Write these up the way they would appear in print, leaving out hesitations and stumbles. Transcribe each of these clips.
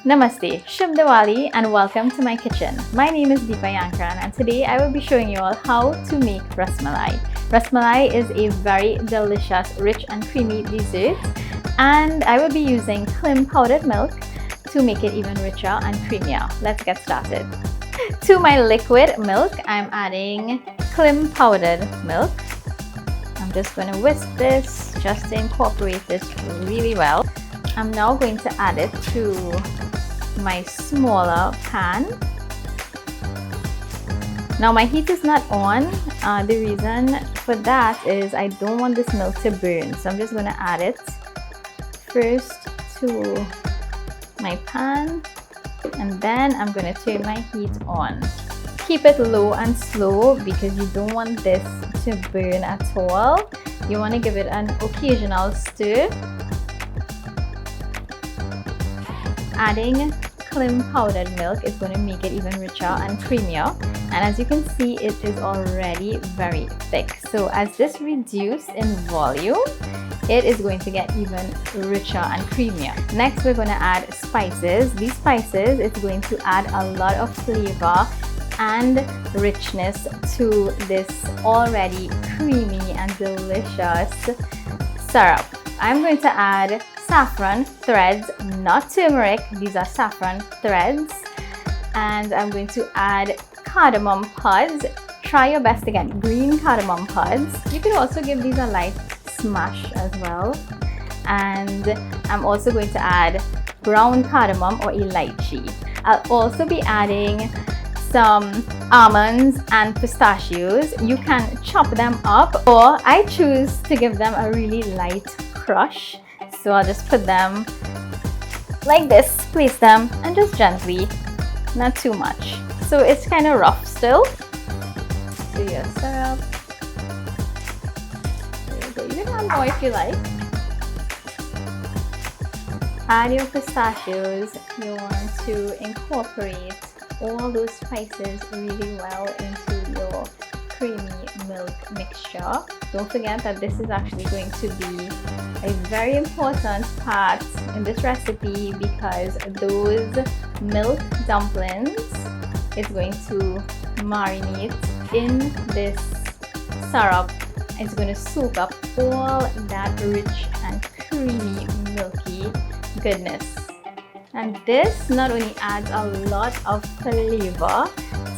Namaste, Shubh Diwali and welcome to my kitchen. My name is Deepa Yankarran and today I will be showing you all how to make Rasmalai. Rasmalai is a very delicious, rich and creamy dessert and I will be using KLIM powdered milk to make it even richer and creamier. Let's get started. To my liquid milk, I'm adding KLIM powdered milk. I'm just going to whisk this just to incorporate this really well. I'm now going to add it to my smaller pan. Now my heat is not on. The reason for that is I don't want this milk to burn, so I'm just going to add it first to my pan and then I'm going to turn my heat on. Keep it low and slow because you don't want this to burn at all. You want to give it an occasional stir. Adding KLIM powdered milk is going to make it even richer and creamier, and as you can see it is already very thick. So as this reduces in volume, it is going to get even richer and creamier. Next we're going to add spices. These spices is going to add a lot of flavor and richness to this already creamy and delicious syrup. I'm going to add saffron threads, not turmeric. These are saffron threads. And I'm going to add cardamom pods. Try your best to get green cardamom pods. You can also give these a light smash as well. And I'm also going to add brown cardamom or elaichi. I'll also be adding some almonds and pistachios. You can chop them up, or I choose to give them a really light crush. So I'll just put them like this, place them, and just gently, not too much. So it's kind of rough still. So your syrup. There you go. You can add more if you like. Add your pistachios. You want to incorporate all those spices really well into your creamy milk mixture. Don't forget that this is actually going to be a very important part in this recipe because those milk dumplings is going to marinate in this syrup. It's going to soak up all that rich and creamy milky goodness. And this not only adds a lot of flavor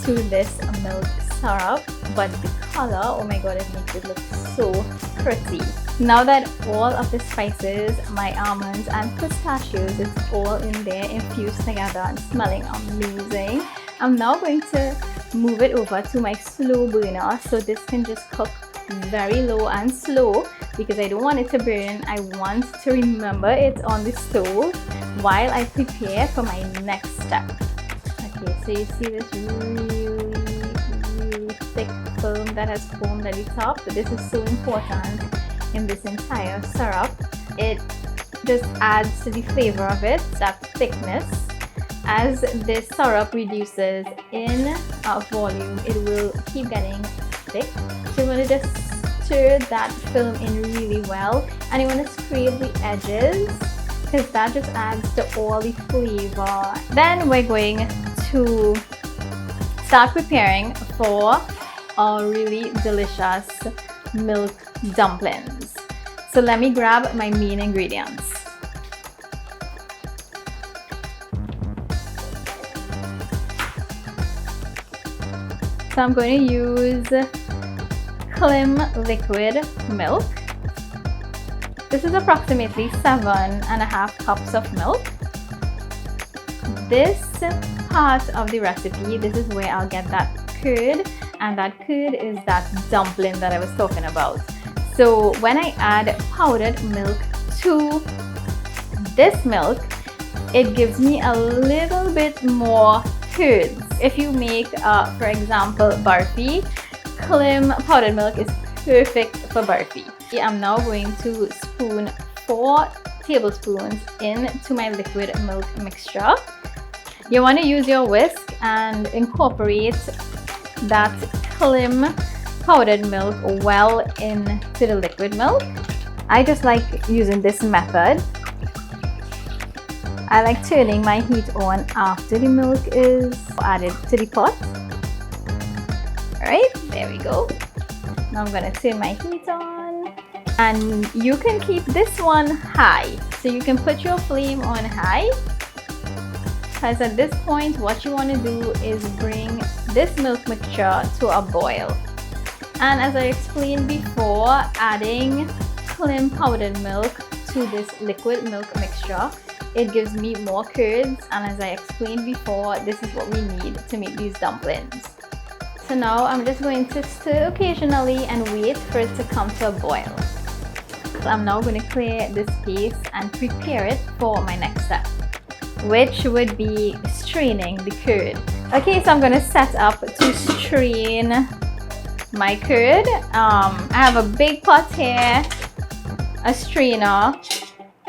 to this milk syrup, but the color, oh my god, it makes it look so pretty. Now that all of the spices, my almonds and pistachios, it's all in there infused together and smelling amazing, I'm now going to move it over to my slow burner so this can just cook very low and slow because I don't want it to burn. I want to remember it on the stove while I prepare for my next step. Okay, so you see this really thick film that has formed at the top. But this is so important in this entire syrup. It just adds to the flavor of it, that thickness. As this syrup reduces in volume, it will keep getting thick. So you want to just stir that film in really well, and you want to scrape the edges because that just adds to all the flavor. Then we're going to start preparing for our really delicious milk dumplings. So let me grab my main ingredients. So I'm going to use KLIM liquid milk. This is approximately 7.5 cups of milk. This part of the recipe, this is where I'll get that curd, and that curd is that dumpling that I was talking about. So when I add powdered milk to this milk, it gives me a little bit more curd. If you make, for example, barfi, KLIM powdered milk is perfect for barfi. I'm now going to spoon 4 tablespoons into my liquid milk mixture. You want to use your whisk and incorporate that KLIM powdered milk well into the liquid milk. I just like using this method. I like turning my heat on after the milk is added to the pot. Alright, there we go. Now I'm gonna turn my heat on. And you can keep this one high. So you can put your flame on high. Because at this point, what you want to do is bring this milk mixture to a boil. And as I explained before, adding KLIM powdered milk to this liquid milk mixture, it gives me more curds. And as I explained before, this is what we need to make these dumplings. So now I'm just going to stir occasionally and wait for it to come to a boil. So I'm now going to clear this space and prepare it for my next step, which would be straining the curd. Okay, so I'm going to set up to strain my curd. I have a big pot here, a strainer.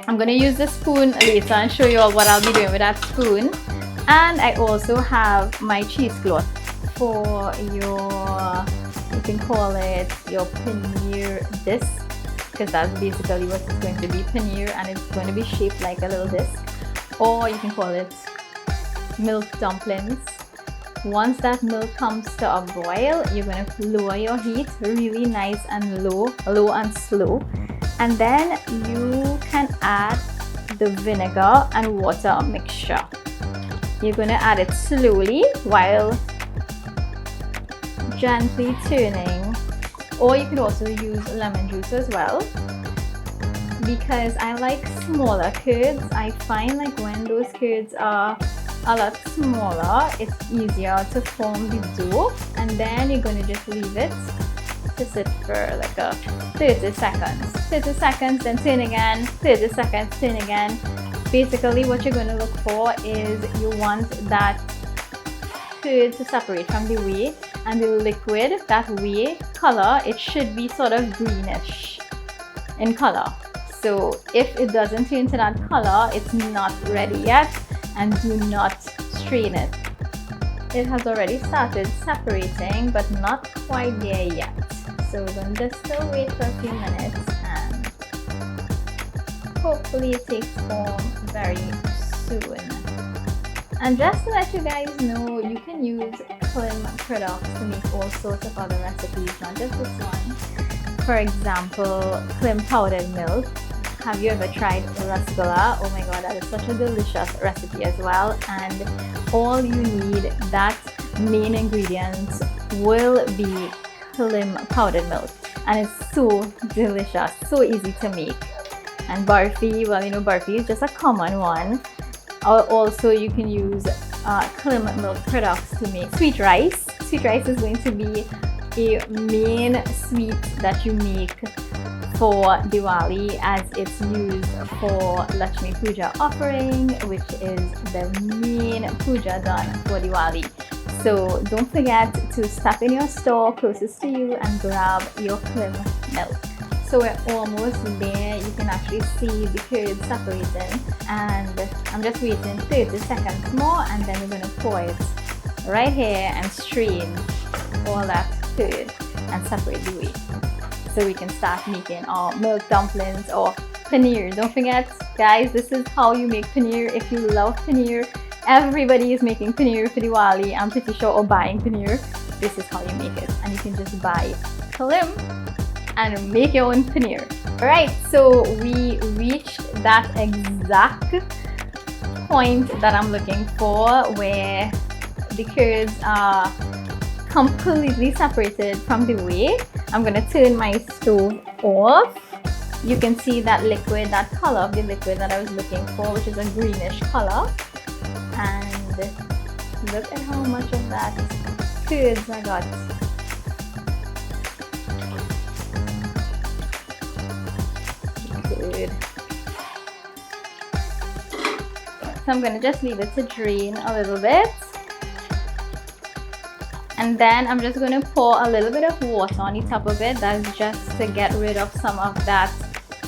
I'm going to use the spoon later and show you all what I'll be doing with that spoon. And I also have my cheesecloth for your, you can call it your paneer disc, because that's basically what it's going to be, paneer, and it's going to be shaped like a little disc. Or you can call it milk dumplings. Once that milk comes to a boil, you're going to lower your heat really nice and low and slow. And then you can add the vinegar and water mixture. You're going to add it slowly while gently turning. Or you could also use lemon juice as well. Because I like smaller curds. I find like when those curds are a lot smaller, it's easier to form the dough. And then you're going to just leave it to sit for like a 30 seconds. 30 seconds, then turn again, 30 seconds, turn again. Basically what you're going to look for is you want that curd to separate from the whey, and the liquid, that whey color, it should be sort of greenish in color. So if it doesn't turn to that color, it's not ready yet, and do not strain it. It has already started separating, but not quite there yet. So we're going to just still wait for a few minutes, and hopefully it takes form very soon. And just to let you guys know, you can use KLIM products to make all sorts of other recipes, not just this one. For example, KLIM powdered milk. Have you ever tried Rasmalai? Oh my god, that is such a delicious recipe as well. And all you need, that main ingredient will be KLIM powdered milk. And it's so delicious, so easy to make. And barfi, well, you know, barfi is just a common one. Also, you can use KLIM milk products to make sweet rice. Sweet rice is going to be a main sweet that you make for Diwali, as it's used for Lakshmi Puja offering, which is the main puja done for Diwali. So don't forget to stop in your store closest to you and grab your KLIM milk. So we're almost there. You can actually see the curd separating, and I'm just waiting 30 seconds more, and then we're going to pour it right here and strain all that curd and separate the whey, so we can start making our milk dumplings or paneer. Don't forget, guys, this is how you make paneer. If you love paneer, everybody is making paneer for Diwali, I'm pretty sure, or buying paneer. This is how you make it, and you can just buy KLIM and make your own paneer. Alright, so we reached that exact point that I'm looking for, where the curds are completely separated from the whey. I'm gonna turn my stove off. You can see that liquid, that color of the liquid that I was looking for, which is a greenish color. And look at how much of that curds I got. Good. So I'm going to just leave it to drain a little bit, and then I'm just going to pour a little bit of water on the top of it. That's just to get rid of some of that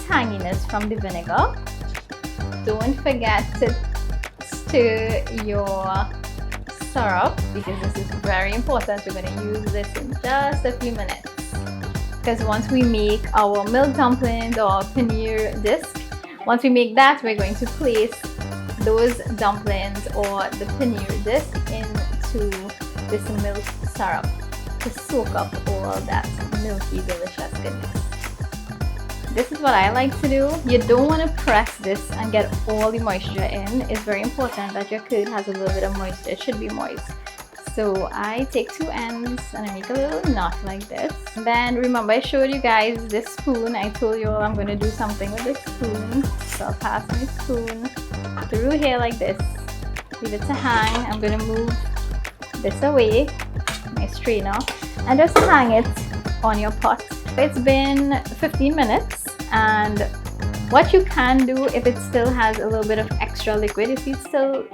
tanginess from the vinegar. Don't forget to stir your syrup, because this is very important. We're going to use this in just a few minutes. Because once we make our milk dumplings or paneer disc, once we make that, we're going to place those dumplings or the paneer disc into this milk syrup to soak up all that milky, delicious goodness. This is what I like to do. You don't want to press this and get all the moisture in. It's very important that your curd has a little bit of moisture. It should be moist. So I take two ends and I make a little knot like this. Then remember I showed you guys this spoon. I told you all I'm going to do something with this spoon. So I'll pass my spoon through here like this. Leave it to hang. I'm going to move this away, my strainer, and just hang it on your pot. It's been 15 minutes, and what you can do if it still has a little bit of extra liquid, if it's still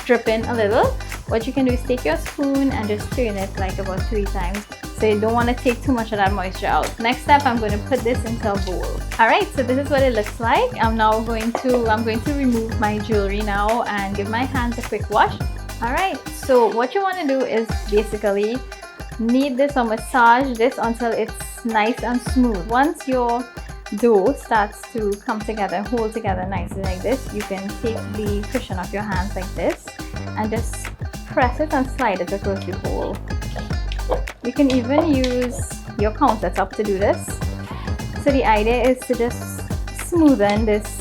dripping a little, what you can do is take your spoon and just turn it like about 3 times. So you don't want to take too much of that moisture out. Next step, I'm going to put this into a bowl. Alright, so this is what it looks like. I'm going to remove my jewelry now and give my hands a quick wash. Alright, so what you want to do is basically knead this or massage this until it's nice and smooth. Once your dough starts to come together and hold together nicely like this, you can take the cushion off your hands like this and just press it and slide it across the bowl. You can even use your countertop to do this. So the idea is to just smoothen this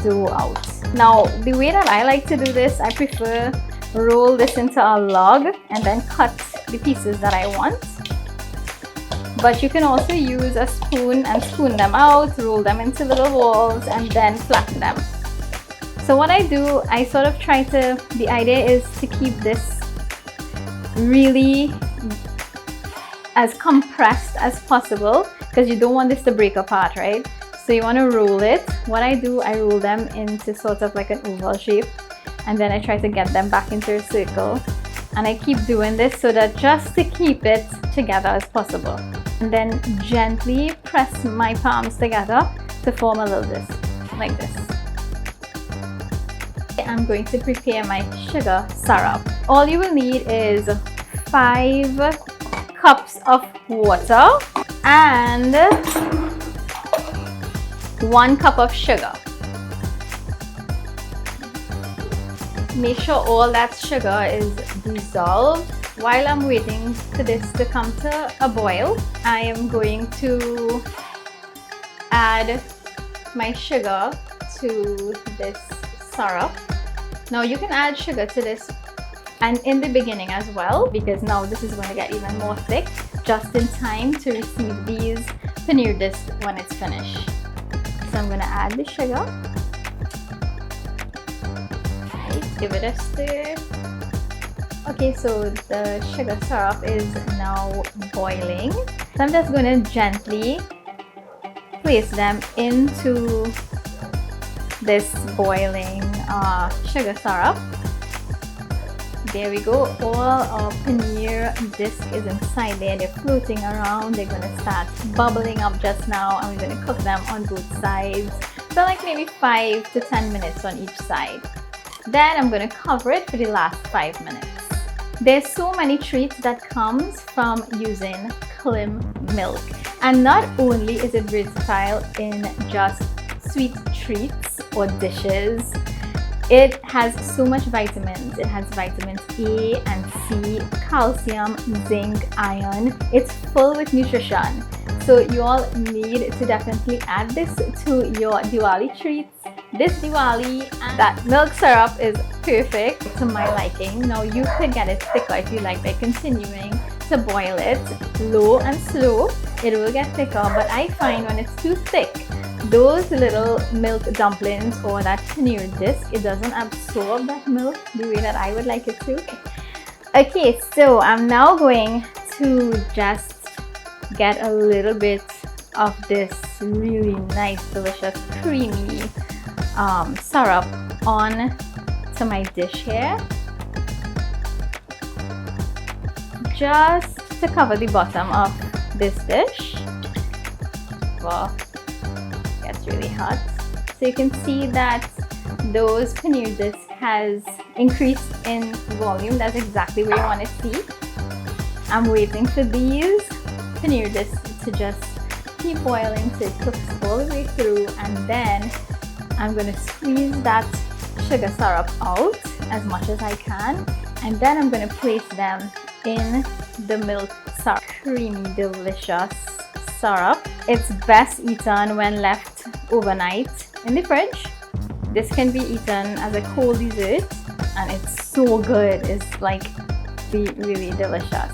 dough out. Now the way that I like to do this, I prefer roll this into a log and then cut the pieces that I want. But you can also use a spoon and spoon them out, roll them into little balls and then flatten them. So what I do, I sort of try to, the idea is to keep this really as compressed as possible because you don't want this to break apart, right? So you want to roll it. What I do, I roll them into sort of like an oval shape, and then I try to get them back into a circle, and I keep doing this so that just to keep it together as possible, and then gently press my palms together to form a little disc like this. I'm going to prepare my sugar syrup. All you will need is 5 cups of water and 1 cup of sugar. Make sure all that sugar is dissolved. While I'm waiting for this to come to a boil, I am going to add my sugar to this syrup. Now you can add sugar to this and in the beginning as well, because now this is going to get even more thick, just in time to receive these paneer discs when it's finished. So I'm going to add the sugar. Give it a stir. Okay, so the sugar syrup is now boiling. So I'm just going to gently place them into this boiling sugar syrup. There we go. All our paneer disc is inside there. They're floating around. They're going to start bubbling up just now, and we're going to cook them on both sides for like maybe 5 to 10 minutes on each side. Then I'm going to cover it for the last 5 minutes. There's so many treats that comes from using KLIM milk, and not only is it versatile in just sweet treats or dishes, it has so much vitamins. It has vitamins A and C, calcium, zinc, iron. It's full with nutrition. So you all need to definitely add this to your Diwali treats. This Diwali, and that milk syrup is perfect to my liking. Now you could get it thicker if you like by continuing to boil it low and slow. It will get thicker, but I find when it's too thick, those little milk dumplings or that paneer disc, it doesn't absorb that milk the way that I would like it to. Okay, so I'm now going to just get a little bit of this really nice, delicious, creamy syrup on to my dish here, just to cover the bottom of this dish. Well, it gets really hot. So you can see that those paneer discs has increased in volume. That's exactly where you want to see. I'm waiting for these paneer discs to just keep boiling so it cooks all the way through, and then I'm going to squeeze that sugar syrup out as much as I can, and then I'm going to place them in the milk syrup. Creamy, delicious syrup. It's best eaten when left overnight in the fridge. This can be eaten as a cold dessert, and it's so good. It's like really delicious.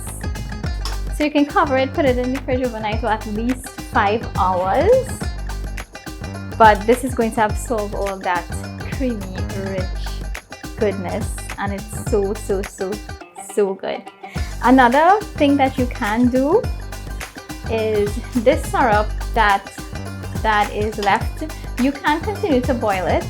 So you can cover it, put it in the fridge overnight for at least 5 hours. But this is going to absorb all that creamy, rich goodness, and it's so good. Another thing that you can do is this syrup that is left, you can continue to boil it,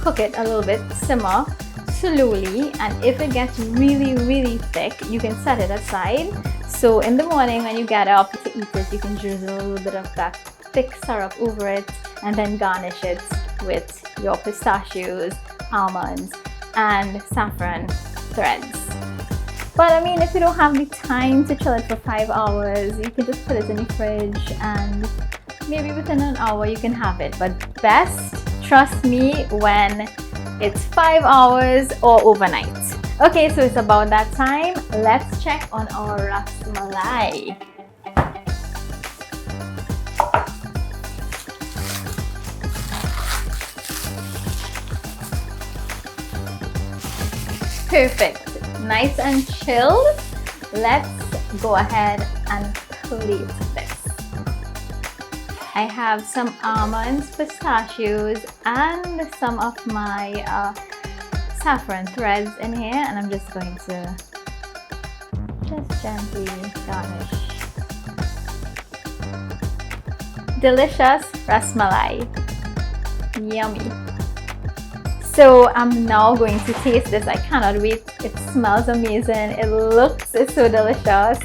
cook it a little bit, simmer slowly, and if it gets really thick, you can set it aside. So in the morning when you get up to eat it, you can drizzle a little bit of that thick syrup over it and then garnish it with your pistachios, almonds, and saffron threads. But I mean, if you don't have the time to chill it for 5 hours, you can just put it in the fridge and maybe within an hour you can have it. But best, trust me, when it's 5 hours or overnight. Okay, so it's about that time. Let's check on our Rasmalai. Perfect, nice and chilled. Let's go ahead and plate this. I have some almonds, pistachios, and some of my saffron threads in here, and I'm just going to just gently garnish. Delicious Rasmalai, yummy. So I'm now going to taste this. I cannot wait. It smells amazing. It looks so delicious.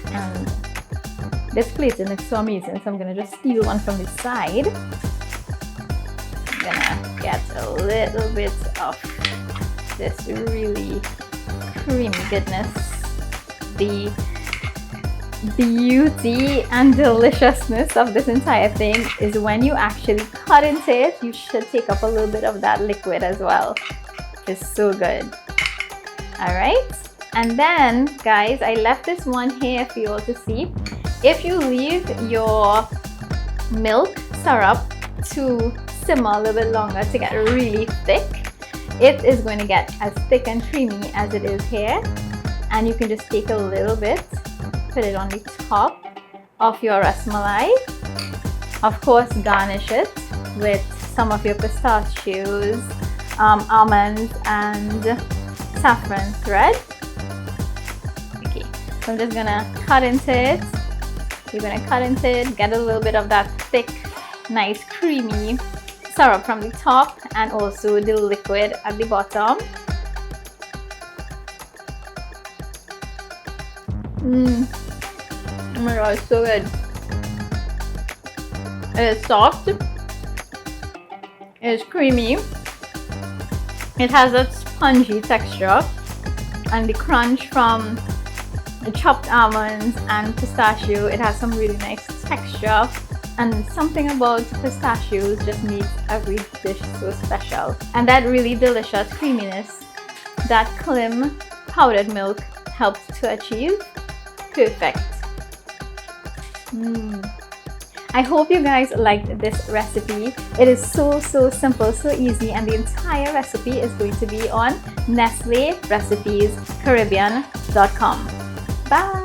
And this plating looks so amazing. So I'm going to just steal one from the side. I'm going to get a little bit of this really creamy goodness. The beauty and deliciousness of this entire thing is when you actually cut into it, you should take up a little bit of that liquid as well. It's so good. All right, and then guys, I left this one here for you all to see. If you leave your milk syrup to simmer a little bit longer to get really thick, it is going to get as thick and creamy as it is here. And you can just take a little bit, put it on the top of your Rasmalai. Of course, garnish it with some of your pistachios, almonds, and saffron thread. Okay, so I'm just gonna cut into it. You're gonna cut into it, get a little bit of that thick, nice, creamy syrup from the top, and also the liquid at the bottom. Oh my god, it's so good. It is soft, it is creamy, it has that spongy texture, and the crunch from the chopped almonds and pistachio. It has some really nice texture, and something about pistachios just makes every dish so special. And that really delicious creaminess that KLIM powdered milk helps to achieve. Perfect. I hope you guys liked this recipe. It is so simple, so easy, and the entire recipe is going to be on NestleRecipesCaribbean.com. Bye!